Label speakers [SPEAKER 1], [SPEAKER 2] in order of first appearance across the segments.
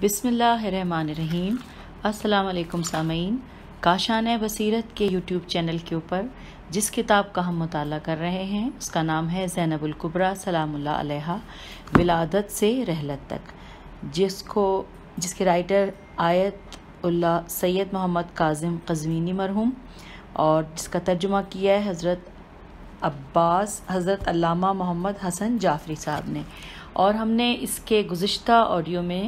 [SPEAKER 1] بسم اللہ الرحمن الرحیم۔ السلام علیکم سامعین، کاشانِ بصیرت کے یوٹیوب چینل کے اوپر جس کتاب کا ہم مطالعہ کر رہے ہیں اس کا نام ہے زینب الکبریٰ سلام اللہ علیہا، ولادت سے رحلت تک، جس کے رائٹر آیت اللہ سید محمد کاظم قزوینی مرحوم، اور جس کا ترجمہ کیا ہے حضرت علامہ محمد حسن جعفری صاحب نے، اور ہم نے اس کے گزشتہ آڈیو میں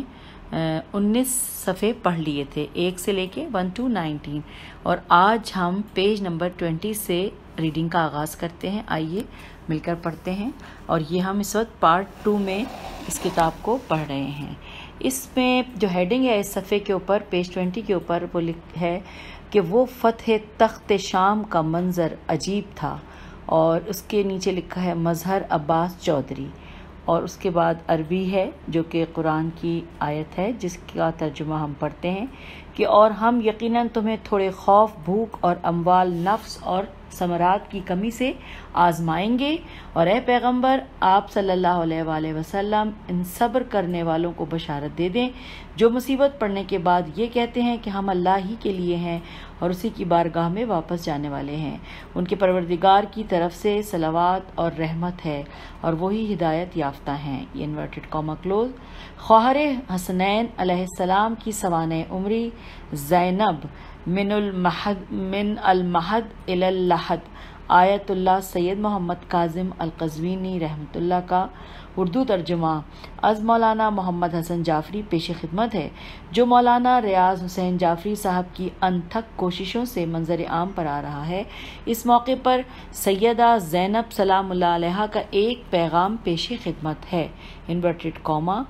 [SPEAKER 1] 19 صفحے پڑھ لیے تھے، 1 سے لے کے 1 to 19، اور آج ہم پیج نمبر 20 سے ریڈنگ کا آغاز کرتے ہیں۔ آئیے مل کر پڑھتے ہیں، اور یہ ہم اس وقت پارٹ 2 میں اس کتاب کو پڑھ رہے ہیں۔ اس میں جو ہیڈنگ ہے اس صفحے کے اوپر، پیج 20 کے اوپر، وہ ہے کہ وہ فتح تخت شام کا منظر عجیب تھا، اور اس کے نیچے لکھا ہے مظہر عباس چودھری، اور اس کے بعد عربی ہے جو کہ قرآن کی آیت ہے جس کا ترجمہ ہم پڑھتے ہیں کہ اور ہم یقیناً تمہیں تھوڑے خوف، بھوک اور اموال، نفس اور ثمرات کی کمی سے آزمائیں گے، اور اے پیغمبر آپ صلی اللہ علیہ وآلہ وسلم ان صبر کرنے والوں کو بشارت دے دیں جو مصیبت پڑنے کے بعد یہ کہتے ہیں کہ ہم اللہ ہی کے لیے ہیں اور اسی کی بارگاہ میں واپس جانے والے ہیں۔ ان کے پروردگار کی طرف سے صلوات اور رحمت ہے اور وہی ہدایت یافتہ ہیں۔ یہ انورٹڈ کاما کلوز۔ خواہر حسنین علیہ السلام کی سوانح عمری زینب من المہد الی اللحد، آیت اللہ سید محمد کاظم القزوینی رحمۃ اللہ کا اردو ترجمہ از مولانا محمد حسن جعفری پیش خدمت ہے، جو مولانا ریاض حسین جعفری صاحب کی انتھک کوششوں سے منظر عام پر آ رہا ہے۔ اس موقع پر سیدہ زینب سلام اللہ علیہا کا ایک پیغام پیش خدمت ہے، انورٹڈ کاما،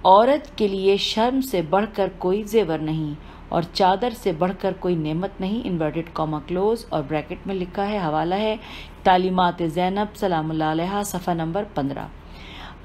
[SPEAKER 1] عورت کے لیے شرم سے بڑھ کر کوئی زیور نہیں اور چادر سے بڑھ کر کوئی نعمت نہیں، انورٹڈ کاما کلوز، اور بریکٹ میں لکھا ہے، حوالہ ہے تعلیمات زینب سلام اللہ علیہا، صفحہ نمبر 15۔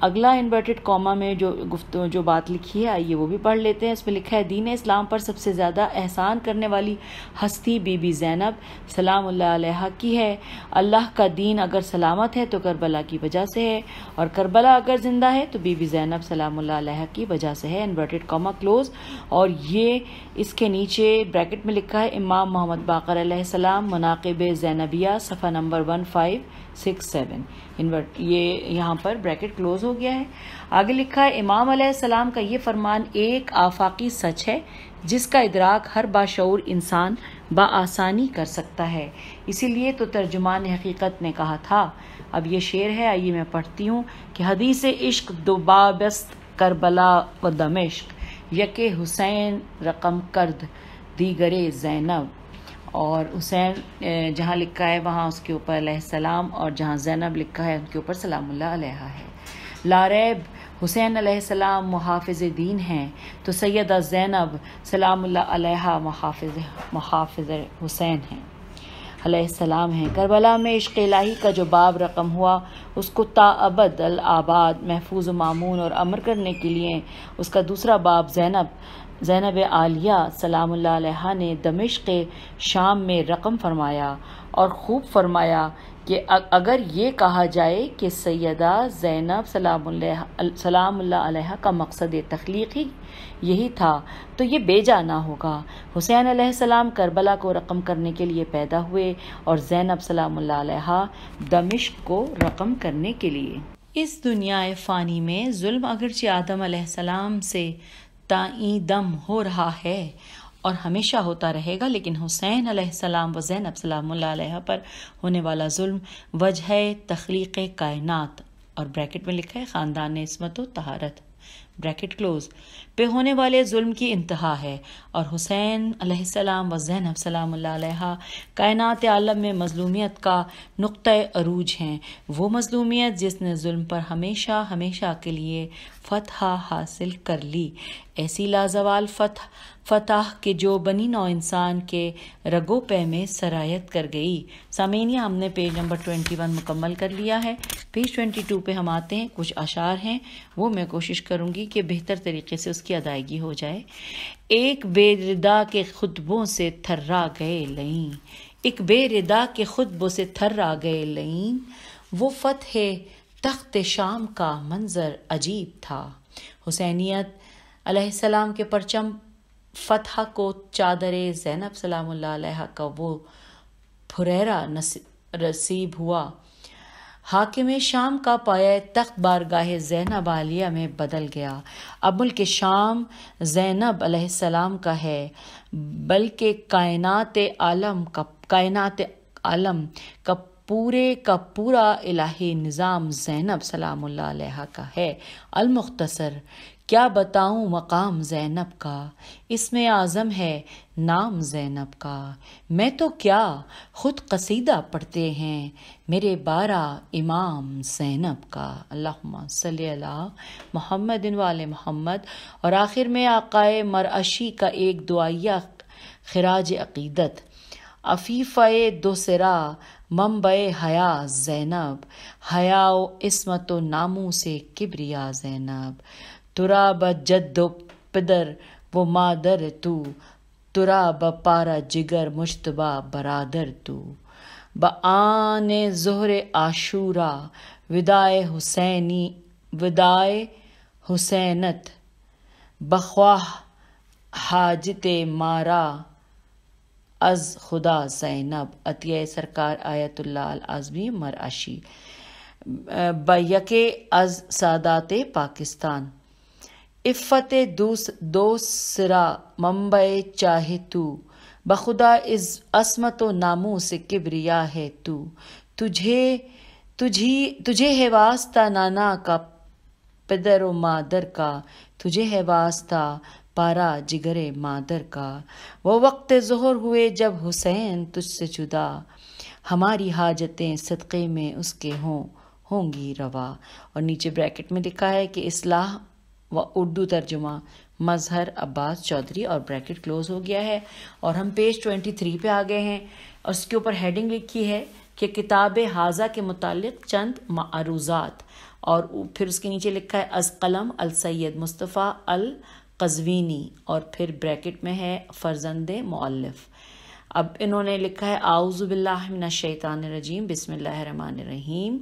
[SPEAKER 1] اگلا انورٹڈ کاما میں جو بات لکھی ہے آئیے وہ بھی پڑھ لیتے ہیں۔ اس میں لکھا ہے دین اسلام پر سب سے زیادہ احسان کرنے والی ہستی بی بی زینب سلام اللہ علیہا کی ہے۔ اللہ کا دین اگر سلامت ہے تو کربلا کی وجہ سے ہے، اور کربلا اگر زندہ ہے تو بی بی زینب سلام اللہ علیہا کی وجہ سے ہے، انورٹڈ کاما کلوز، اور یہ اس کے نیچے بریکٹ میں لکھا ہے امام محمد باقر علیہ السلام مناقب زینبیہ، صفحہ نمبر 1567، یہ یہاں پر بریکٹ کلوز ہو گیا ہے۔ آگے لکھا ہے امام علیہ السلام کا یہ فرمان ایک آفاقی سچ ہے جس کا ادراک ہر باشعور انسان بآسانی کر سکتا ہے، اسی لیے تو ترجمان حقیقت نے کہا تھا۔ اب یہ شعر ہے، آئیے میں پڑھتی ہوں کہ حدیث عشق دو بابست کربلا و دمشق، یک حسین رقم کرد دیگرے زینب، اور حسین جہاں لکھا ہے وہاں اس کے اوپر علیہ السلام، اور جہاں زینب لکھا ہے ان کے اوپر سلام اللہ علیہا ہے۔ لا ریب حسین علیہ السلام محافظ دین ہیں تو سیدہ زینب سلام اللہ علیہا محافظ حسین ہیں علیہ السلام ہیں۔ کربلا میں عشق الہی کا جو باب رقم ہوا اس کو تا ابد الآباد محفوظ و مامون اور امر کرنے کے لیے اس کا دوسرا باب زینب عالیہ سلام اللہ علیہا نے دمشق شام میں رقم فرمایا، اور خوب فرمایا کہ اگر یہ کہا جائے کہ سیدہ زینب سلام اللہ علیہا کا مقصد تخلیق ہی یہی تھا تو یہ بے جا نہ ہوگا۔ حسین علیہ السلام کربلا کو رقم کرنے کے لیے پیدا ہوئے اور زینب سلام اللہ علیہا دمشق کو رقم کرنے کے لیے۔ اس دنیا فانی میں ظلم اگرچہ آدم علیہ السلام سے تائیں دم ہو رہا ہے اور ہمیشہ ہوتا رہے گا، لیکن حسین علیہ السلام و زینب سلام اللہ علیہ پر ہونے والا ظلم وجہ تخلیق کائنات، اور بریکٹ میں لکھا ہے خاندان عصمت و طہارت، بریکٹ کلوز، پہ ہونے والے ظلم کی انتہا ہے، اور حسین علیہ السلام و زینب سلام اللہ علیہ کائنات عالم میں مظلومیت کا نقطۂ عروج ہیں، وہ مظلومیت جس نے ظلم پر ہمیشہ ہمیشہ کے لیے فتح حاصل کر لی، ایسی لازوال فتح کہ جو بنی نو انسان کے رگو پے میں سرایت کر گئی۔ سامعین، ہم نے پیج نمبر 21 مکمل کر لیا ہے۔ پیج 22 پہ ہم آتے ہیں، کچھ اشعار ہیں وہ میں کوشش کروں گی کہ بہتر طریقے سے اس کی ادائیگی ہو جائے۔ ایک بے ردا کے خطبوں سے تھرا گئے لئیں، ایک بے ردا کے خطبوں سے تھرا گئے لئیں، وہ فتح تخت شام کا منظر عجیب تھا۔ حسینیت علیہ السلام کے پرچم فتح کو چادر زینب سلام اللہ علیہ کا وہ پھریرا نصیب ہوا۔ حاکم شام کا پایہ تخت بارگاہ زینب عالیہ میں بدل گیا۔ اب ملک شام زینب علیہ السلام کا ہے، بلکہ کائنات عالم کا پورے کا پورا الہی نظام زینب سلام اللہ علیہ کا ہے۔ المختصر، کیا بتاؤں مقام زینب کا، اس میں اعظم ہے نام زینب کا۔ میں تو کیا خود قصیدہ پڑھتے ہیں میرے بارہ امام زینب کا۔ اللہم صلی علی محمد وآل محمد۔ اور آخر میں آقائے مرعشی کا ایک دعائیہ خراج عقیدت۔ عفیفہ دوسرا منبع حیا زینب، حیا و عصمت و ناموس کبریا زینب۔ ترا بجد و پدر و مادر تو، ترا بپارا جگر مجتبی برادر تو۔ بآن ظہر عاشورا وداع حسینت، بخواہ حاجت مارا از خدا زینب۔ عطیہ سرکار آیت اللہ العظمی مرعشی۔ بیکے از سادات پاکستان۔ عفت دوسرا منبع چاہے تو، بخدا عصمت و ناموس کبریا ہے تو۔ تجھے ہے واسطہ نانا کا پدر و مادر کا، تجھے ہے واسطہ پارا جگر مادر کا۔ وہ وقت ظہر ہوئے جب حسین تجھ سے جدا، ہماری حاجتیں صدقے میں اس کے ہوں گی روا۔ اور نیچے بریکٹ میں لکھا ہے کہ اصلاح و اردو ترجمہ مظہر عباس چودھری، اور بریکٹ کلوز ہو گیا ہے۔ اور ہم پیج 23 پہ آ گئے ہیں، اور اس کے اوپر ہیڈنگ لکھی ہے کہ کتاب حاضہ کے متعلق چند معروضات، اور پھر اس کے نیچے لکھا ہے از قلم السید مصطفیٰ القزوینی، اور پھر بریکٹ میں ہے فرزند مؤلف۔ اب انہوں نے لکھا ہے اعوذ باللہ من الشیطان الرجیم بسم اللہ الرحمن الرحیم۔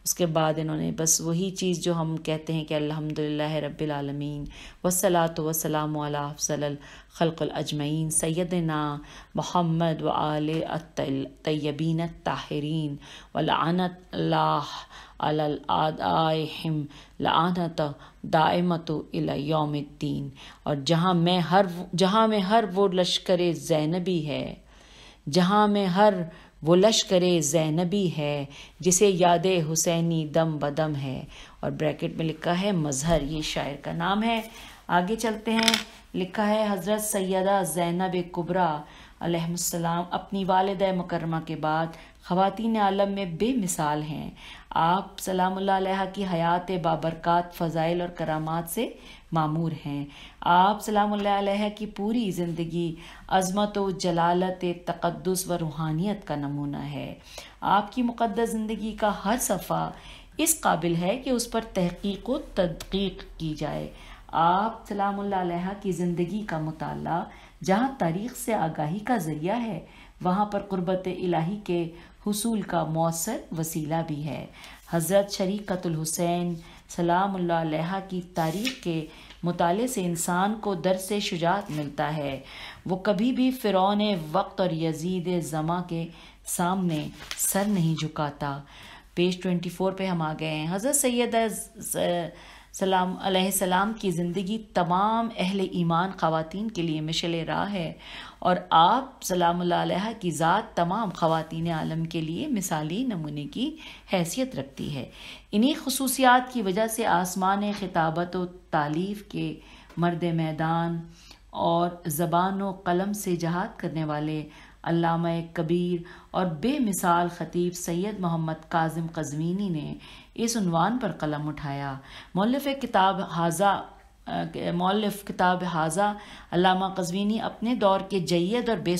[SPEAKER 1] اس کے بعد انہوں نے بس وہی چیز جو ہم کہتے ہیں کہ الحمدللہ رب العالمین والصلاۃ والسلام علی افضل الخلق الاجمعین سیدنا محمد وآل الطیبین الطاہرین ولعنت اللہ علی الاعدائہم لعنت دائمۃ الی یوم الدین۔ اور جہاں میں ہر وہ لشکر زینبی ہے، جہاں میں ہر وہ لشکر زینبی ہے، جسے یاد حسینی دم بدم ہے۔ اور بریکٹ میں لکھا ہے مظہر، یہ شاعر کا نام ہے۔ آگے چلتے ہیں، لکھا ہے حضرت سیدہ زینب کبریٰ علیہ السلام اپنی والدہ مکرمہ کے بعد خواتین عالم میں بے مثال ہیں۔ آپ سلام اللہ علیہ کی حیات بابرکات فضائل اور کرامات سے معمور ہیں۔ آپ سلام اللہ علیہ کی پوری زندگی عظمت و جلالت، تقدس و روحانیت کا نمونہ ہے۔ آپ کی مقدس زندگی کا ہر صفحہ اس قابل ہے کہ اس پر تحقیق و تدقیق کی جائے۔ آپ سلام اللہ علیہ کی زندگی کا مطالعہ جہاں تاریخ سے آگاہی کا ذریعہ ہے، وہاں پر قربت الہی کے حصول کا مؤثر وسیلہ بھی ہے۔ حضرت شریقۃ الحسین سلام اللہ علیہ کی تاریخ کے مطالعے سے انسان کو درس شجاعت ملتا ہے۔ وہ کبھی بھی فرعون وقت اور یزید زماں کے سامنے سر نہیں جھکاتا۔ پیج 24 پہ ہم آ گئے ہیں۔ حضرت سیدہ سلام علیہ السلام کی زندگی تمام اہل ایمان خواتین کے لیے مشعل راہ ہے، اور آپ سلام اللہ علیہ کی ذات تمام خواتین عالم کے لیے مثالی نمونے کی حیثیت رکھتی ہے۔ انہی خصوصیات کی وجہ سے آسمان خطابت و تالیف کے مرد میدان اور زبان و قلم سے جہاد کرنے والے علامہ کبیر اور بے مثال خطیب سید محمد کاظم قزوینی نے اس عنوان پر قلم اٹھایا۔ مؤلف کتاب حاضہ علامہ قزوینی اپنے دور کے جید اور بے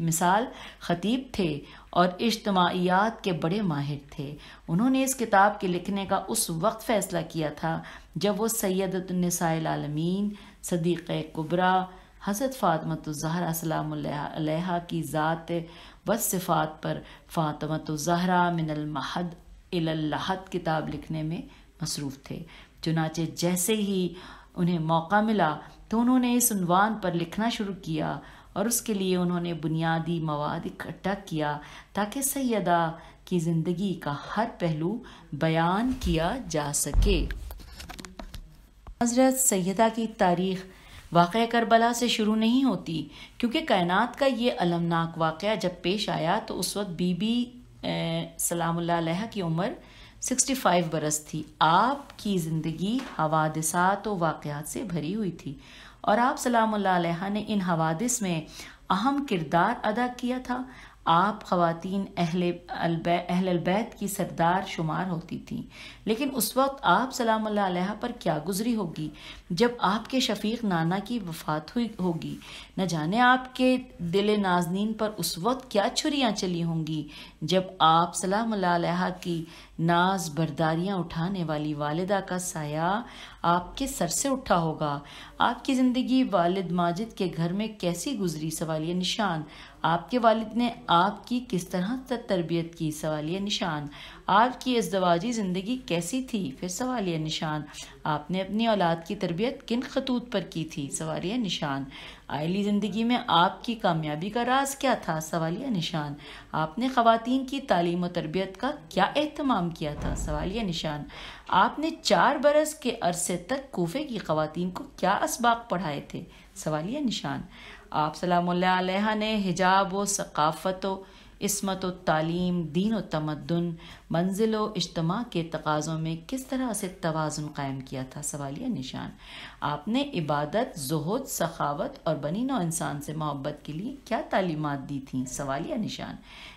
[SPEAKER 1] مثال خطیب تھے اور اجتماعیات کے بڑے ماہر تھے۔ انہوں نے اس کتاب کے لکھنے کا اس وقت فیصلہ کیا تھا جب وہ سیدۃ النساء العالمین صدیقہ کبریٰ حضرت فاطمۃ الزہرا سلام اللہ علیہ کی ذات و صفات پر فاطمۃ الزہرا من المہد الی اللحد کتاب لکھنے میں مصروف تھے۔ چنانچہ جیسے ہی انہیں موقع ملا تو انہوں نے اس عنوان پر لکھنا شروع کیا اور اس کے لیے انہوں نے بنیادی مواد اکٹھا کیا تاکہ سیدہ کی زندگی کا ہر پہلو بیان کیا جا سکے۔ حضرت سیدہ کی تاریخ واقعہ کربلا سے شروع نہیں ہوتی، کیونکہ کائنات کا یہ المناک واقعہ جب پیش آیا تو اس وقت بی بی سلام اللہ علیہ کی عمر 65 برس تھی۔ آپ کی زندگی حوادثات و واقعات سے بھری ہوئی تھی اور آپ سلام اللہ علیہ نے ان حوادث میں اہم کردار ادا کیا تھا۔ آپ خواتین اہل البیت کی سردار شمار ہوتی تھیں، لیکن اس وقت آپ سلام اللہ علیہ پر کیا گزری ہوگی جب آپ کے شفیق نانا کی وفات ہوئی ہوگی۔ نہ جانے آپ کے دل نازنین پر اس وقت کیا چھریاں چلی ہوں گی جب آپ سلام اللہ علیہ کی ناز برداریاں اٹھانے والی والدہ کا سایہ آپ کے سر سے اٹھا ہوگا۔ آپ کی زندگی والد ماجد کے گھر میں کیسی گزری؟ سوالیہ نشان۔ آپ کے والد نے آپ کی کس طرح تربیت کی؟ سوالیہ نشان۔ آپ کی ازدواجی زندگی کیسی تھی؟ پھر سوالیہ نشان۔ آپ نے اپنی اولاد کی تربیت کن خطوط پر کی تھی؟ سوالیہ نشان۔ عائلی زندگی میں آپ کی کامیابی کا راز کیا تھا؟ سوالیہ نشان۔ آپ نے خواتین کی تعلیم و تربیت کا کیا اہتمام کیا تھا؟ سوالیہ نشان۔ آپ نے 4 برس کے عرصے تک کوفے کی خواتین کو کیا اسباق پڑھائے تھے؟ سوالیہ نشان۔ آپ سلام اللہ علیہ نے حجاب و ثقافت و عصمت و تعلیم، دین و تمدن، منزل و اجتماع کے تقاضوں میں کس طرح سے توازن قائم کیا تھا؟ سوالیہ نشان۔ آپ نے عبادت، زہد، سخاوت اور بنی نوع انسان سے محبت کے لیے کیا تعلیمات دی تھیں؟ سوالیہ نشان۔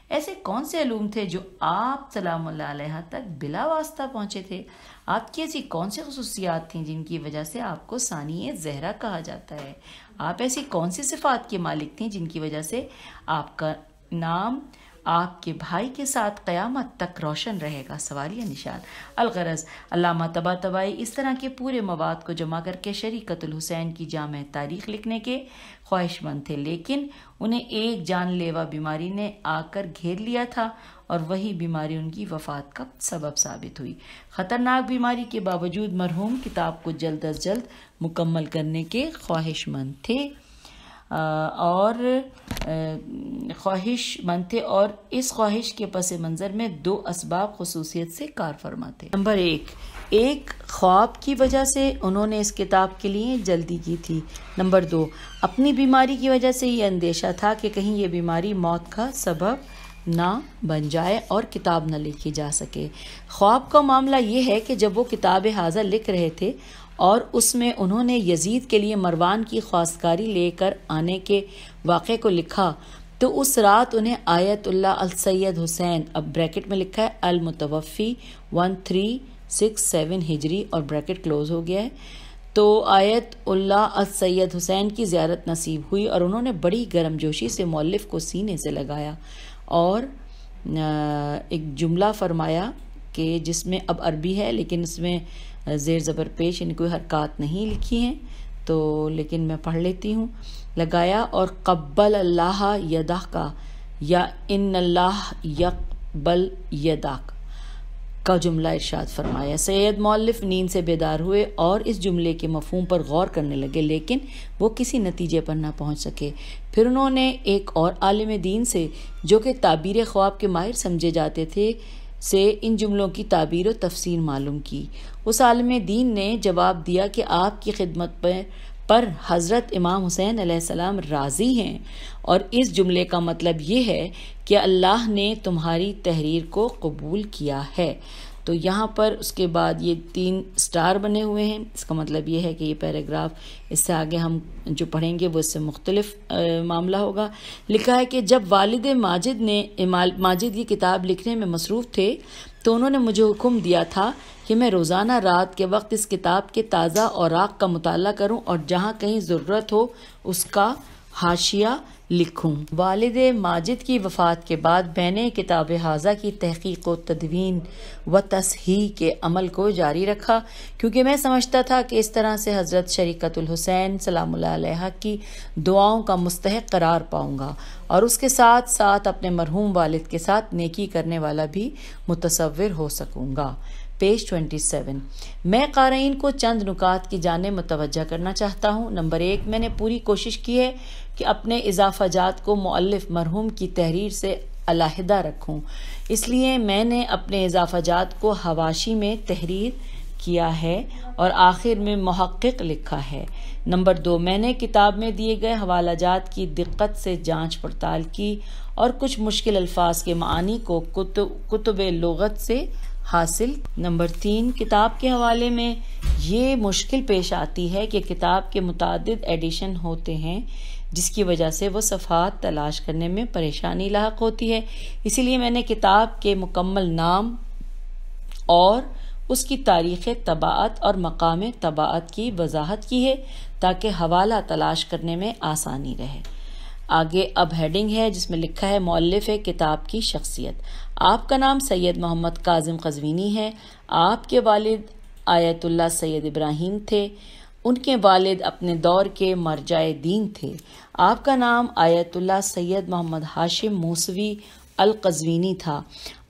[SPEAKER 1] ایسے کون سے علوم تھے جو آپ سلام اللہ علیہ تک بلا واسطہ پہنچے تھے؟ آپ کی ایسی کون سی خصوصیات تھیں جن کی وجہ سے آپ کو ثانی زہرا کہا جاتا ہے؟ آپ ایسی کون سی صفات کے مالک تھیں جن کی وجہ سے آپ کا نام آپ کے بھائی کے ساتھ قیامت تک روشن رہے گا؟ سوالیہ نشان۔ الغرض علامہ طباطبائی اس طرح کے پورے مواد کو جمع کر کے شریعت الحسین کی جامع تاریخ لکھنے کے خواہش مند تھے، لیکن انہیں ایک جان لیوا بیماری نے آ کر گھیر لیا تھا اور وہی بیماری ان کی وفات کا سبب ثابت ہوئی۔ خطرناک بیماری کے باوجود مرحوم کتاب کو جلد از جلد مکمل کرنے کے خواہش مند تھے اور اس خواہش کے پس منظر میں 2 اسباب خصوصیت سے کار فرما تھے۔ نمبر 1 خواب کی وجہ سے انہوں نے اس کتاب کے لیے جلدی کی تھی۔ نمبر 2 اپنی بیماری کی وجہ سے یہ اندیشہ تھا کہ کہیں یہ بیماری موت کا سبب نہ بن جائے اور کتاب نہ لکھی جا سکے۔ خواب کا معاملہ یہ ہے کہ جب وہ کتاب حاضر لکھ رہے تھے اور اس میں انہوں نے یزید کے لیے مروان کی خواستگاری لے کر آنے کے واقعے کو لکھا تو اس رات انہیں آیت اللہ السید حسین، اب بریکٹ میں لکھا ہے المتوفی 1367 ہجری اور بریکٹ کلوز ہو گیا ہے، تو آیت اللہ السید حسین کی زیارت نصیب ہوئی اور انہوں نے بڑی گرم جوشی سے مؤلف کو سینے سے لگایا اور ایک جملہ فرمایا کہ جس میں اب عربی ہے لیکن اس میں زیر زبر پیش یعنی کوئی حرکات نہیں لکھی ہیں، تو لیکن میں پڑھ لیتی ہوں۔ لگایا اور قبل اللہ یدہ کا یا ان اللہ یقبل یدک کا جملہ ارشاد فرمایا۔ سید مؤلف نیند سے بیدار ہوئے اور اس جملے کے مفہوم پر غور کرنے لگے، لیکن وہ کسی نتیجے پر نہ پہنچ سکے۔ پھر انہوں نے ایک اور عالم دین سے جو کہ تعبیر خواب کے ماہر سمجھے جاتے تھے سے ان جملوں کی تعبیر و تفسیر معلوم کی۔ اس عالم دین نے جواب دیا کہ آپ کی خدمت پر حضرت امام حسین علیہ السلام راضی ہیں اور اس جملے کا مطلب یہ ہے کہ اللہ نے تمہاری تحریر کو قبول کیا ہے۔ تو یہاں پر اس کے بعد یہ 3 سٹار بنے ہوئے ہیں، اس کا مطلب یہ ہے کہ یہ پیراگراف اس سے آگے ہم جو پڑھیں گے وہ اس سے مختلف معاملہ ہوگا۔ لکھا ہے کہ جب والد ماجد یہ کتاب لکھنے میں مصروف تھے تو انہوں نے مجھے حکم دیا تھا کہ میں روزانہ رات کے وقت اس کتاب کے تازہ اوراق کا مطالعہ کروں اور جہاں کہیں ضرورت ہو اس کا حاشیہ لکھوں۔ والد ماجد کی وفات کے بعد میں نے کتاب حاضہ کی تحقیق و تدوین و تصحیح کے عمل کو جاری رکھا، کیونکہ میں سمجھتا تھا کہ اس طرح سے حضرت شریعت الحسین سلام اللہ علیہ کی دعاؤں کا مستحق قرار پاؤں گا اور اس کے ساتھ ساتھ اپنے مرحوم والد کے ساتھ نیکی کرنے والا بھی متصور ہو سکوں گا۔ پیج 27۔ میں قارئین کو چند نکات کی جانب متوجہ کرنا چاہتا ہوں۔ نمبر 1، میں نے پوری کوشش کی ہے کہ اپنے اضافہ جات کو مؤلف مرحوم کی تحریر سے علیحدہ رکھوں، اس لیے میں نے اپنے اضافہ جات کو حواشی میں تحریر کیا ہے اور آخر میں محقق لکھا ہے۔ نمبر 2، میں نے کتاب میں دیے گئے حوالہ جات کی دقت سے جانچ پڑتال کی اور کچھ مشکل الفاظ کے معانی کو کتب لغت سے حاصل۔ نمبر 3، کتاب کے حوالے میں یہ مشکل پیش آتی ہے کہ کتاب کے متعدد ایڈیشن ہوتے ہیں، جس کی وجہ سے وہ صفحات تلاش کرنے میں پریشانی لاحق ہوتی ہے۔ اسی لیے میں نے کتاب کے مکمل نام اور اس کی تاریخ طباعت اور مقام طباعت کی وضاحت کی ہے تاکہ حوالہ تلاش کرنے میں آسانی رہے۔ آگے اب ہیڈنگ ہے جس میں لکھا ہے مؤلف کتاب کی شخصیت۔ آپ کا نام سید محمد کاظم قزوینی ہے۔ آپ کے والد آیت اللہ سید ابراہیم تھے۔ ان کے والد اپنے دور کے مرجع دین تھے۔ آپ کا نام آیت اللہ سید محمد ہاشم موسوی القزوینی تھا۔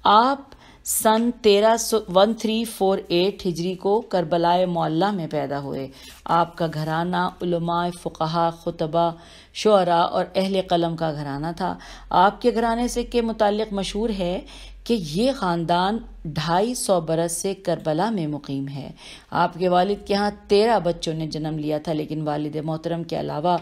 [SPEAKER 1] آپ سن 1348 ہجری کو کربلائے معلیٰ میں پیدا ہوئے۔ آپ کا گھرانہ علماء، فقہا، خطبہ، شعراء اور اہل قلم کا گھرانہ تھا۔ آپ کے گھرانے سے کے متعلق مشہور ہے کہ یہ خاندان 250 برس سے کربلا میں مقیم ہے۔ آپ کے والد کے ہاں 13 بچوں نے جنم لیا تھا، لیکن والد محترم کے علاوہ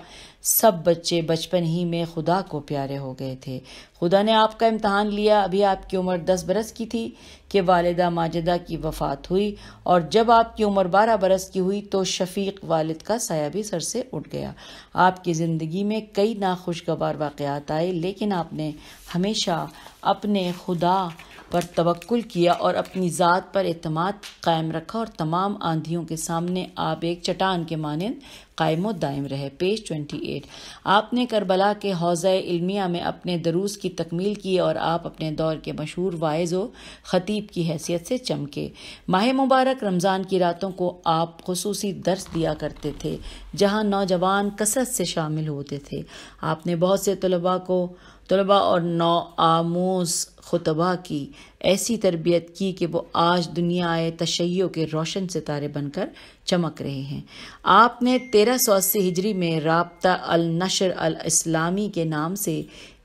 [SPEAKER 1] سب بچے بچپن ہی میں خدا کو پیارے ہو گئے تھے۔ خدا نے آپ کا امتحان لیا۔ ابھی آپ کی عمر 10 برس کی تھی کہ والدہ ماجدہ کی وفات ہوئی، اور جب آپ کی عمر 12 برس کی ہوئی تو شفیق والد کا سایہ بھی سر سے اٹھ گیا۔ آپ کی زندگی میں کئی ناخوشگوار واقعات آئے، لیکن آپ نے ہمیشہ اپنے خدا پر توکل کیا اور اپنی ذات پر اعتماد قائم رکھا، اور تمام آندھیوں کے سامنے آپ ایک چٹان کے مانند قائم و دائم رہے۔ پیج 28۔ آپ نے کربلا کے حوزہ علمیہ میں اپنے دروس کی تکمیل کی اور آپ اپنے دور کے مشہور واعظ و خطیب کی حیثیت سے چمکے۔ ماہ مبارک رمضان کی راتوں کو آپ خصوصی درس دیا کرتے تھے، جہاں نوجوان کثرت سے شامل ہوتے تھے۔ آپ نے بہت سے طلباء اور نو آموز خطباء کی ایسی تربیت کی کہ وہ آج دنیا تشیع کے روشن ستارے بن کر چمک رہے ہیں۔ آپ نے 1380 ہجری میں رابطہ النشر الاسلامی کے نام سے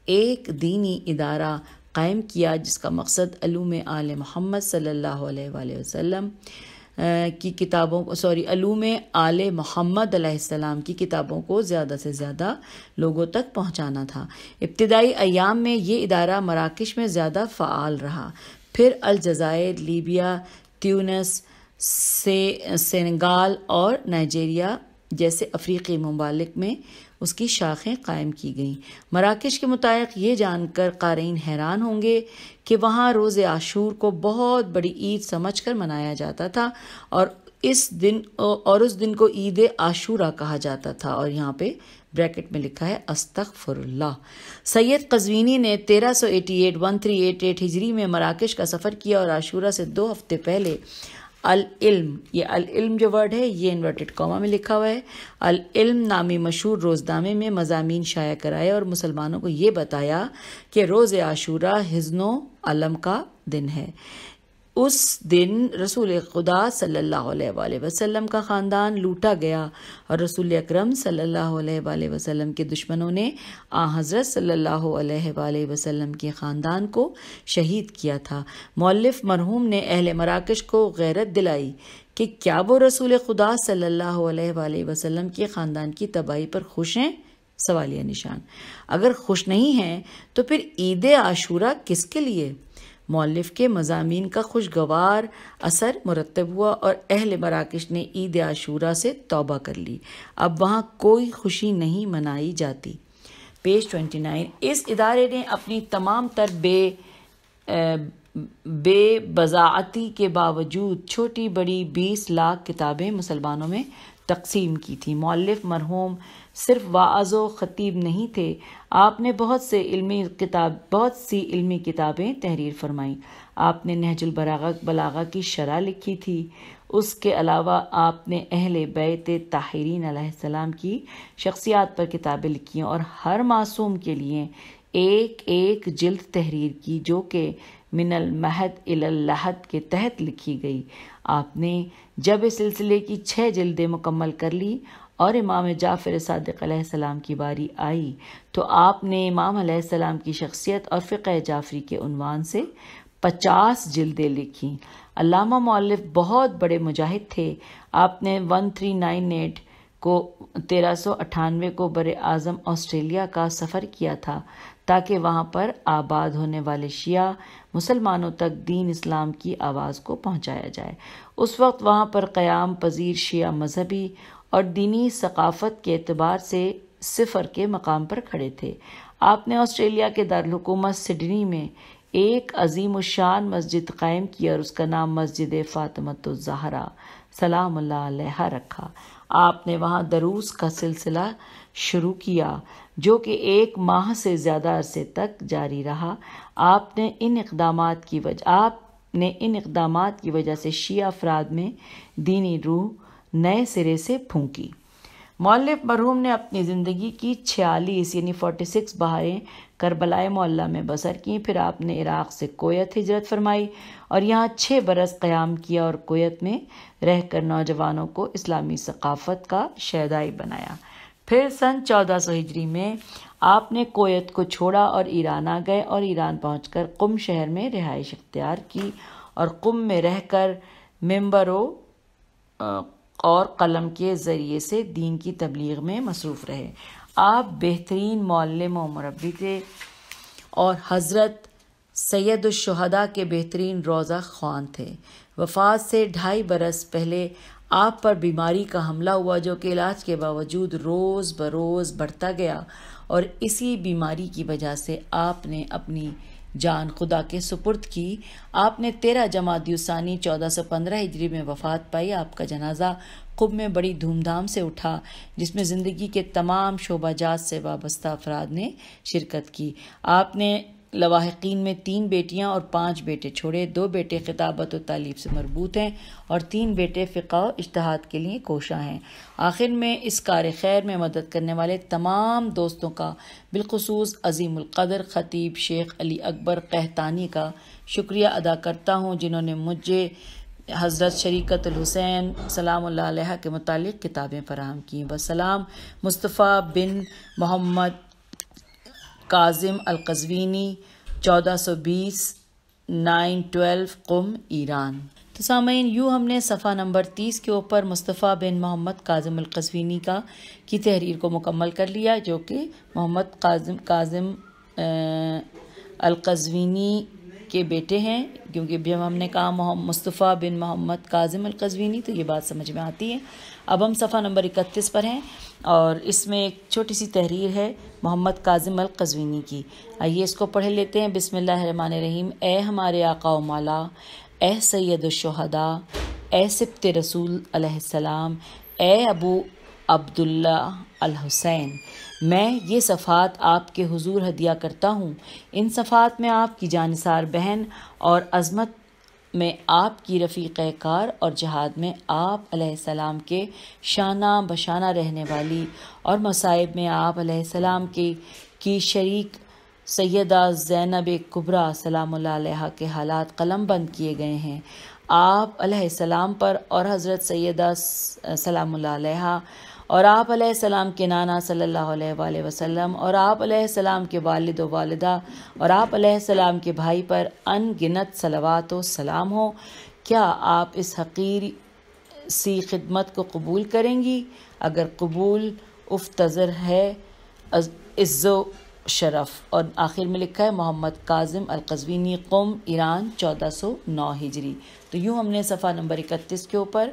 [SPEAKER 1] ایک دینی ادارہ قائم کیا، جس کا مقصد علوم آل محمد صلی اللہ علیہ وآلہ وسلم کی کتابوں علوم آل محمد علیہ السلام کی کتابوں کو زیادہ سے زیادہ لوگوں تک پہنچانا تھا۔ ابتدائی ایام میں یہ ادارہ مراکش میں زیادہ فعال رہا، پھر الجزائر، لیبیا، تیونس، سینیگال اور نائجیریا جیسے افریقی ممالک میں اس کی شاخیں قائم کی گئیں۔ مراکش کے متعلق یہ جان کر قارئین حیران ہوں گے کہ وہاں روز عاشور کو بہت بڑی عید سمجھ کر منایا جاتا تھا، اور اس دن کو عید عاشورہ کہا جاتا تھا، اور یہاں پہ بریکٹ میں لکھا ہے استغفر اللہ۔ سید قزوینی نے 1388 ہجری میں مراکش کا سفر کیا اور عاشورہ سے 2 ہفتے پہلے العلم، یہ العلم جو ورڈ ہے یہ انورٹڈ کاما میں لکھا ہوا ہے، العلم نامی مشہور روزنامے میں مضامین شائع کرائے اور مسلمانوں کو یہ بتایا کہ روز عاشورہ حزن و علم کا دن ہے۔ اس دن رسول خدا صلی اللہ علیہ وآلہ وسلم کا خاندان لوٹا گیا، اور رسول اکرم صلی اللہ علیہ وآلہ وسلم کے دشمنوں نے حضرت صلی اللہ علیہ وآلہ وسلم کے خاندان کو شہید کیا تھا۔ مؤلف مرحوم نے اہل مراکش کو غیرت دلائی کہ کیا وہ رسول خدا صلی اللہ علیہ وآلہ وسلم کے خاندان کی تباہی پر خوش ہیں؟ سوالیہ نشان۔ اگر خوش نہیں ہیں تو پھر عید عاشورہ کس کے لیے؟ مؤلف کے مضامین کا خوشگوار اثر مرتب ہوا اور اہل مراکش نے عید عاشورہ سے توبہ کر لی۔ اب وہاں کوئی خوشی نہیں منائی جاتی۔ پیج 29۔ اس ادارے نے اپنی تمام تر بے بضاعتی کے باوجود چھوٹی بڑی 20 لاکھ کتابیں مسلمانوں میں تقسیم کی تھی۔ مؤلف مرحوم صرف واعظ و خطیب نہیں تھے، آپ نے بہت سی علمی کتابیں تحریر فرمائیں۔ آپ نے نہج البلاغہ کی شرح لکھی تھی۔ اس کے علاوہ آپ نے اہل بیت طاہرین علیہ السلام کی شخصیات پر کتابیں لکھی اور ہر معصوم کے لیے ایک جلد تحریر کی، جو کہ من المہد الی اللحد کے تحت لکھی گئی۔ آپ نے جب اس سلسلے کی 6 جلدیں مکمل کر لی اور امام جعفر صادق علیہ السلام کی باری آئی تو آپ نے امام علیہ السلام کی شخصیت اور فقہ جعفری کے عنوان سے 50 جلدیں لکھیں۔ علامہ مؤلف بہت بڑے مجاہد تھے۔ آپ نے 1398 کو 1398 کو بر اعظم آسٹریلیا کا سفر کیا تھا تاکہ وہاں پر آباد ہونے والے شیعہ مسلمانوں تک دین اسلام کی آواز کو پہنچایا جائے۔ اس وقت وہاں پر قیام پذیر شیعہ مذہبی اور دینی ثقافت کے اعتبار سے صفر کے مقام پر کھڑے تھے۔ آپ نے آسٹریلیا کے دارالحکومت سڈنی میں ایک عظیم الشان مسجد قائم کی اور اس کا نام مسجد فاطمۃ الزہرا سلام اللہ علیہا رکھا۔ آپ نے وہاں دروس کا سلسلہ شروع کیا جو کہ 1 ماہ سے زیادہ عرصے تک جاری رہا۔ آپ نے ان اقدامات کی وجہ سے شیعہ افراد میں دینی روح نئے سرے سے پھونکی۔ مؤلف مرحوم نے اپنی زندگی کی 46 بہاریں کربلائے معلیٰ میں بسر کیں۔ پھر آپ نے عراق سے کویت ہجرت فرمائی اور یہاں 6 برس قیام کیا اور کویت میں رہ کر نوجوانوں کو اسلامی ثقافت کا شیدائی بنایا۔ پھر سن 1400 ہجری میں آپ نے کویت کو چھوڑا اور ایران آ گئے اور ایران پہنچ کر قم شہر میں رہائش اختیار کی اور قم میں رہ کر ممبروں اور قلم کے ذریعے سے دین کی تبلیغ میں مصروف رہے۔ آپ بہترین معلم و مربی تھے اور حضرت سید الشہداء کے بہترین روضہ خوان تھے۔ وفات سے 2.5 برس پہلے آپ پر بیماری کا حملہ ہوا جو کہ علاج کے باوجود روز بروز بڑھتا گیا اور اسی بیماری کی وجہ سے آپ نے اپنی جان خدا کے سپرد کی۔ آپ نے 13 جمادی الثانی 1415 ہجری میں وفات پائی۔ آپ کا جنازہ قم میں بڑی دھوم دھام سے اٹھا جس میں زندگی کے تمام شعبہ جات سے وابستہ افراد نے شرکت کی۔ آپ نے لواحقین میں 3 بیٹیاں اور 5 بیٹے چھوڑے۔ 2 بیٹے خطابت و تالیف سے مربوط ہیں اور 3 بیٹے فقہ و اجتہاد کے لیے کوشاں ہیں۔ آخر میں اس کار خیر میں مدد کرنے والے تمام دوستوں کا بالخصوص عظیم القدر خطیب شیخ علی اکبر قحطانی کا شکریہ ادا کرتا ہوں جنہوں نے مجھے حضرت شریکت الحسین سلام اللہ علیہ کے متعلق کتابیں فراہم کیں۔ وسلام مصطفیٰ بن محمد کاظم القزوینی 1420 912 قم ایران۔ تو سامعین یوں ہم نے صفحہ نمبر 30 کے اوپر مصطفیٰ بن محمد کاظم القزوینی کی تحریر کو مکمل کر لیا جو کہ محمد کاظم القزوینی کے بیٹے ہیں، کیونکہ جب ہم نے کہا مصطفیٰ بن محمد کاظم القزوینی تو یہ بات سمجھ میں آتی ہے۔ اب ہم صفحہ نمبر 31 پر ہیں اور اس میں ایک چھوٹی سی تحریر ہے محمد کاظم القزوینی کی۔ آئیے اس کو پڑھ لیتے ہیں۔ بسم اللہ الرحمن الرحیم۔ اے ہمارے آقا و مولا، اے سید الشہداء، اے سبط رسول علیہ السلام، اے ابو عبداللہ الحسین، میں یہ صفحات آپ کے حضور ہدیہ کرتا ہوں۔ ان صفحات میں آپ کی جانثار بہن اور عظمت میں آپ کی رفیق کار اور جہاد میں آپ علیہ السلام کے شانہ بشانہ رہنے والی اور مصائب میں آپ علیہ السلام کی شریک سیدہ زینب کبریٰ سلام اللہ علیہا کے حالات قلم بند کیے گئے ہیں۔ آپ علیہ السلام پر اور حضرت سیدہ سلام اللہ علیہا اور آپ علیہ السلام کے نانا صلی اللہ علیہ وآلہ وسلم اور آپ علیہ السلام کے والد و والدہ اور آپ علیہ السلام کے بھائی پر ان گنت صلوات و سلام ہو۔ کیا آپ اس حقیر سی خدمت کو قبول کریں گی؟ اگر قبول افتظر ہے عز و شرف۔ اور آخر میں لکھا ہے محمد کاظم القزوینی، قم ایران 1409 ہجری۔ تو یوں ہم نے صفحہ نمبر 31 کے اوپر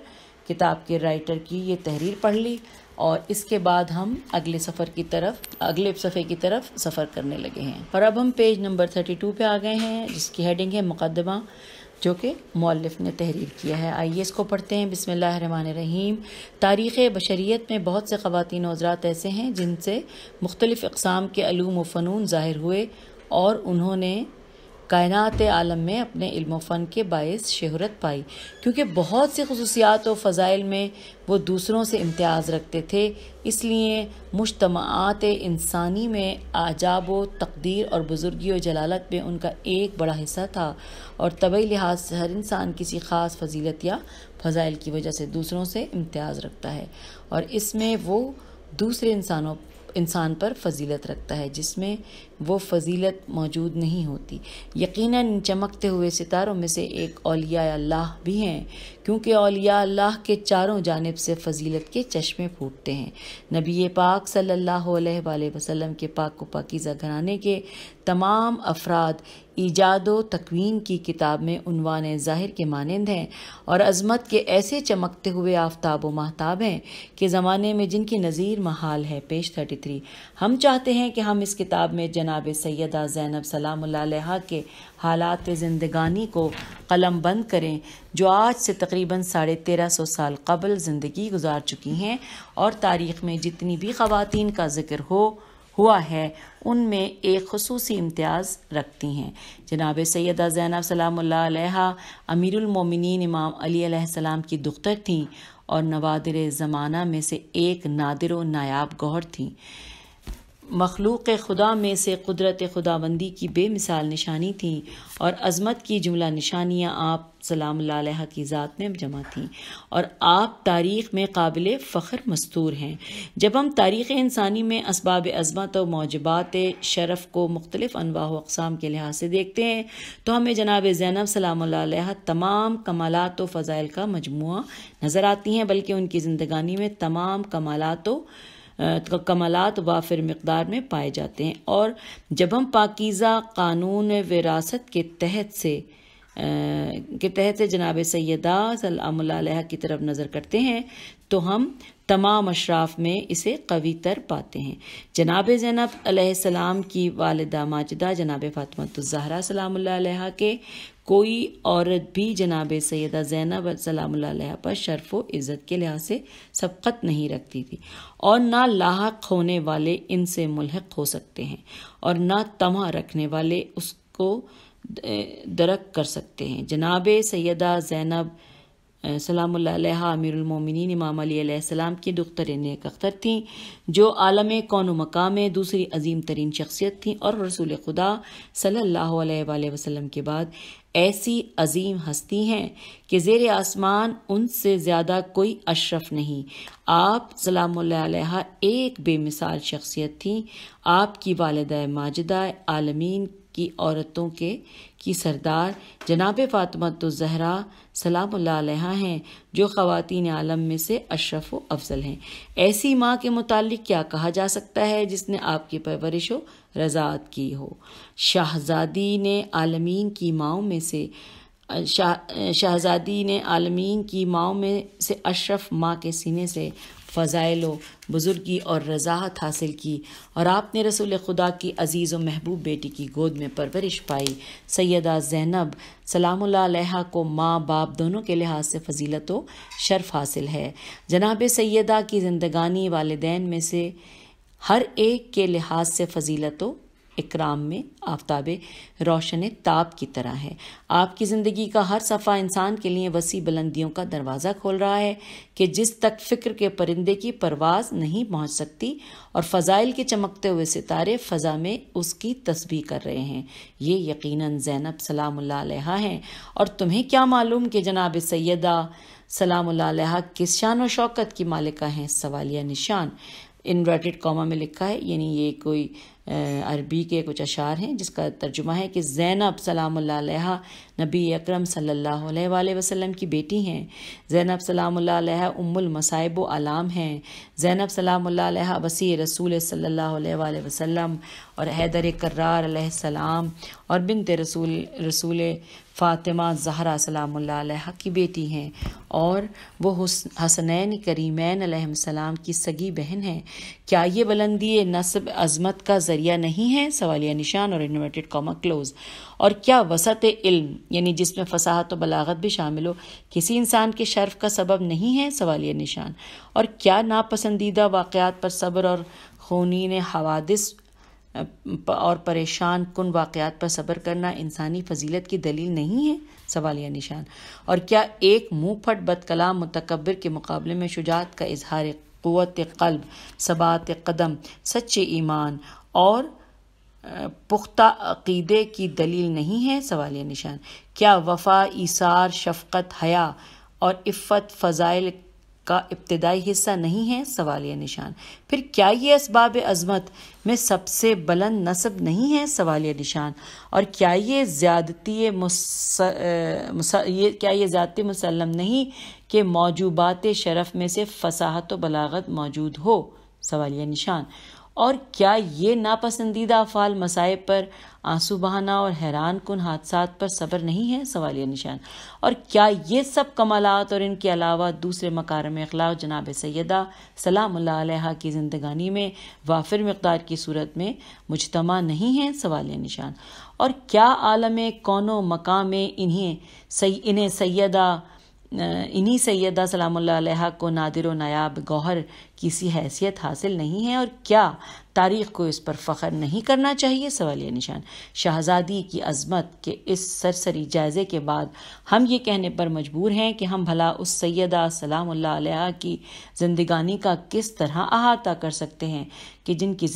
[SPEAKER 1] کتاب کے رائٹر کی یہ تحریر پڑھ لی اور اس کے بعد ہم اگلے صفحے کی طرف سفر کرنے لگے ہیں۔ اور اب ہم پیج نمبر 32 پہ آ گئے ہیں جس کی ہیڈنگ ہے مقدمہ، جو کہ مؤلف نے تحریر کیا ہے۔ آئیے اس کو پڑھتے ہیں۔ بسم اللہ الرحمن الرحیم۔ تاریخ بشریت میں بہت سے خواتین و حضرات ایسے ہیں جن سے مختلف اقسام کے علوم و فنون ظاہر ہوئے اور انہوں نے کائنات عالم میں اپنے علم و فن کے باعث شہرت پائی، کیونکہ بہت سی خصوصیات و فضائل میں وہ دوسروں سے امتیاز رکھتے تھے۔ اس لیے مجتمعات انسانی میں اعجاب و تقدیر اور بزرگی و جلالت میں ان کا ایک بڑا حصہ تھا، اور طبعی لحاظ سے ہر انسان کسی خاص فضیلت یا فضائل کی وجہ سے دوسروں سے امتیاز رکھتا ہے، اور اس میں وہ دوسرے انسان پر فضیلت رکھتا ہے جس میں وہ فضیلت موجود نہیں ہوتی۔ یقیناً چمکتے ہوئے ستاروں میں سے ایک اولیاء اللہ بھی ہیں، کیونکہ اولیاء اللہ کے چاروں جانب سے فضیلت کے چشمے پھوٹتے ہیں۔ نبی پاک صلی اللہ علیہ وآلہ وسلم کے پاک و پاکیزہ گھرانے کے تمام افراد ایجاد و تکوین کی کتاب میں عنوان ظاہر کے مانند ہیں، اور عظمت کے ایسے چمکتے ہوئے آفتاب و ماہتاب ہیں کہ زمانے میں جن کی نظیر محال ہے۔ پیج 33۔ ہم چاہتے ہیں کہ ہم اس کتاب میں جناب سیدہ زینب سلام اللہ علیہا کے حالات زندگانی کو قلم بند کریں، جو آج سے تقریباً 1350 سال قبل زندگی گزار چکی ہیں، اور تاریخ میں جتنی بھی خواتین کا ذکر ہوا ہے ان میں ایک خصوصی امتیاز رکھتی ہیں۔ جناب سیدہ زینب سلام اللہ علیہا امیر المومنین امام علی علیہ السلام کی دختر تھیں، اور نوادر زمانہ میں سے ایک نادر و نایاب گوہر تھیں۔ مخلوق خدا میں سے قدرت خداوندی کی بے مثال نشانی تھیں، اور عظمت کی جملہ نشانیاں آپ سلام اللہ علیہ کی ذات میں جمع تھیں، اور آپ تاریخ میں قابل فخر مستور ہیں۔ جب ہم تاریخ انسانی میں اسباب عظمت و موجبات شرف کو مختلف انواع و اقسام کے لحاظ سے دیکھتے ہیں تو ہمیں جناب زینب سلام اللہ علیہ تمام کمالات و فضائل کا مجموعہ نظر آتی ہیں، بلکہ ان کی زندگانی میں تمام کمالات وافر مقدار میں پائے جاتے ہیں۔ اور جب ہم پاکیزہ قانون وراثت کے تحت سے جناب سیدہ سلام اللہ علیہ کی طرف نظر کرتے ہیں تو ہم تمام اشراف میں اسے قوی تر پاتے ہیں۔ جناب زینب علیہ السلام کی والدہ ماجدہ جناب فاطمہ الزہرا سلام اللہ علیہ کے کوئی عورت بھی جناب سیدہ زینب سلام اللہ علیہ پر شرف و عزت کے لحاظ سے سبقت نہیں رکھتی تھی، اور نہ لاحق ہونے والے ان سے ملحق ہو سکتے ہیں، اور نہ طمع رکھنے والے اس کو درک کر سکتے ہیں۔ جناب سیدہ زینب سلام اللہ علیہ امیر المومنین امام علی علیہ السلام کی دختر نیک اختر تھیں، جو عالم کون و مقام میں دوسری عظیم ترین شخصیت تھیں، اور رسول خدا صلی اللہ علیہ وآلہ وسلم کے بعد ایسی عظیم ہستی ہیں کہ زیر آسمان ان سے زیادہ کوئی اشرف نہیں۔ آپ سلام اللہ علیہ ایک بے مثال شخصیت تھیں۔ آپ کی والدہ ماجدہ عالمین کی عورتوں کی سردار جناب فاطمہ الزہرا سلام اللہ علیہ ہیں، جو خواتین عالم میں سے اشرف و افضل ہیں۔ ایسی ماں کے متعلق کیا کہا جا سکتا ہے جس نے آپ کی پرورش و رضاعت کی ہو؟ شہزادی نے عالمین کی ماؤں میں سے اشرف ماں کے سینے سے فضائل و بزرگی اور رضاعت حاصل کی، اور آپ نے رسول خدا کی عزیز و محبوب بیٹی کی گود میں پرورش پائی۔ سیدہ زینب سلام اللہ علیہ کو ماں باپ دونوں کے لحاظ سے فضیلت و شرف حاصل ہے۔ جناب سیدہ کی زندگانی والدین میں سے ہر ایک کے لحاظ سے فضیلت و اکرام میں آفتاب روشن تاب کی طرح ہے۔ آپ کی زندگی کا ہر صفحہ انسان کے لیے وسیع بلندیوں کا دروازہ کھول رہا ہے کہ جس تک فکر کے پرندے کی پرواز نہیں پہنچ سکتی، اور فضائل کے چمکتے ہوئے ستارے فضا میں اس کی تسبیح کر رہے ہیں۔ یہ یقیناً زینب سلام اللہ علیہ ہیں، اور تمہیں کیا معلوم کہ جناب سیدہ سلام اللہ علیہ کس شان و شوکت کی مالکہ ہیں؟ سوالیہ نشان انورٹڈ کاما میں لکھا ہے، یعنی یہ کوئی عربی کے کچھ اشعار ہیں جس کا ترجمہ ہے کہ زینب سلام اللہ علیہ نبی اکرم صلی اللہ علیہ وآلہ وسلم کی بیٹی ہیں۔ زینب سلام اللہ علیہ ام المصائب و علام ہیں۔ زینب سلام اللہ علیہ وسیع رسول صلی اللہ علیہ وآلہ وسلم اور حیدر کرار علیہ السلام اور بنت رسول فاطمہ زہرا سلام اللہ علیہ کی بیٹی ہیں، اور وہ حسنین کریمین علیہ السلام کی سگی بہن ہیں۔ کیا یہ بلندی نسب عظمت کا ذریعہ نہیں ہے؟ سوالیہ نشان اور انورٹڈ کاما کلوز۔ اور کیا وسعت علم، یعنی جس میں فصاحت و بلاغت بھی شامل ہو، کسی انسان کے شرف کا سبب نہیں ہے؟ سوالیہ نشان۔ اور کیا ناپسندیدہ واقعات پر صبر اور خونین حوادث اور پریشان کن واقعات پر صبر کرنا انسانی فضیلت کی دلیل نہیں ہے؟ سوالیہ نشان. اور کیا ایک منہ پھٹ بد کلام متکبر کے مقابلے میں شجاعت کا اظہار قوت قلب، ثبات قدم، سچے ایمان اور پختہ عقیدے کی دلیل نہیں ہے؟ سوالیہ نشان. کیا وفا، ایثار، شفقت، حیا اور عفت فضائل کا ابتدائی حصہ نہیں ہے؟ سوالیہ نشان. پھر کیا یہ اسباب عظمت میں سب سے بلند نسب نہیں ہے؟ سوالیہ نشان. اور کیا یہ زیادتی مسلم نہیں کہ موجوبات شرف میں سے فصاحت و بلاغت موجود ہو؟ سوالیہ نشان. اور کیا یہ ناپسندیدہ افعال مصائب پر آنسو بہانا اور حیران کن حادثات پر صبر نہیں ہے؟ سوالیہ نشان. اور کیا یہ سب کمالات اور ان کے علاوہ دوسرے مکارم اخلاق جناب سیدہ سلام اللہ علیہا کی زندگانی میں وافر مقدار کی صورت میں مجتمع نہیں ہیں؟ سوالیہ نشان. اور کیا عالم کون و مقام میں انہیں سیدہ سلام اللہ علیہا کو نادر و نایاب گوہر کی سی حیثیت حاصل نہیں ہے؟ اور کیا تاریخ کو اس پر فخر نہیں کرنا چاہیے؟ سوالیہ نشان. شہزادی کی عظمت کے اس سرسری جائزے کے بعد ہم یہ کہنے پر مجبور ہیں کہ ہم بھلا اس سیدہ سلام اللہ علیہا کی زندگانی کا کس طرح احاطہ کر سکتے ہیں کہ جن کی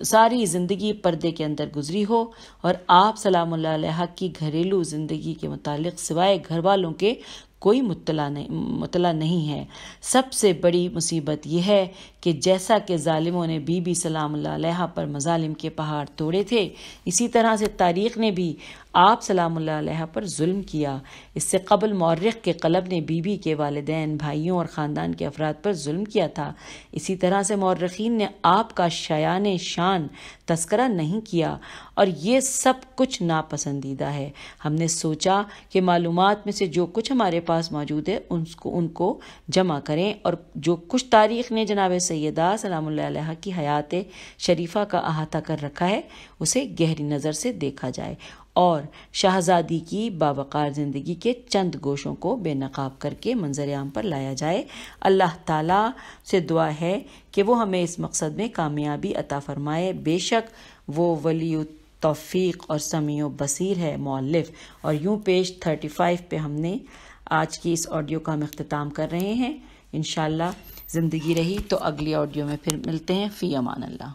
[SPEAKER 1] ساری زندگی پردے کے اندر گزری ہو، اور آپ سلام اللہ علیہا کی گھریلو زندگی کے متعلق سوائے گھر والوں کے کوئی مطلع نہیں ہے. سب سے بڑی مصیبت یہ ہے کہ جیسا کہ ظالموں نے بی بی سلام اللہ علیہا پر مظالم کے پہاڑ توڑے تھے، اسی طرح سے تاریخ نے بھی آپ سلام اللہ علیہا پر ظلم کیا. اس سے قبل مورخ کے قلب نے بی بی کے والدین، بھائیوں اور خاندان کے افراد پر ظلم کیا تھا. اسی طرح سے مورخین نے آپ کا شایان شان تذکرہ نہیں کیا، اور یہ سب کچھ ناپسندیدہ ہے. ہم نے سوچا کہ معلومات میں سے جو کچھ ہمارے پاس موجود ہے ان کو جمع کریں، اور جو کچھ تاریخ نے جناب سیدہ سلام اللہ علیہا کی حیات شریفہ کا احاطہ کر رکھا ہے اسے گہری نظر سے دیکھا جائے، اور شہزادی کی باوقار زندگی کے چند گوشوں کو بے نقاب کر کے منظر عام پر لایا جائے. اللہ تعالیٰ سے دعا ہے کہ وہ ہمیں اس مقصد میں کامیابی عطا فرمائے. بے شک وہ ولی توفیق اور سمیع و بصیر ہے. مؤلف. اور یوں پیج 35 پہ ہم نے آج کی اس آڈیو کا ہم اختتام کر رہے ہیں. انشاءاللہ زندگی رہی تو اگلی آڈیو میں پھر ملتے ہیں. فی امان اللہ.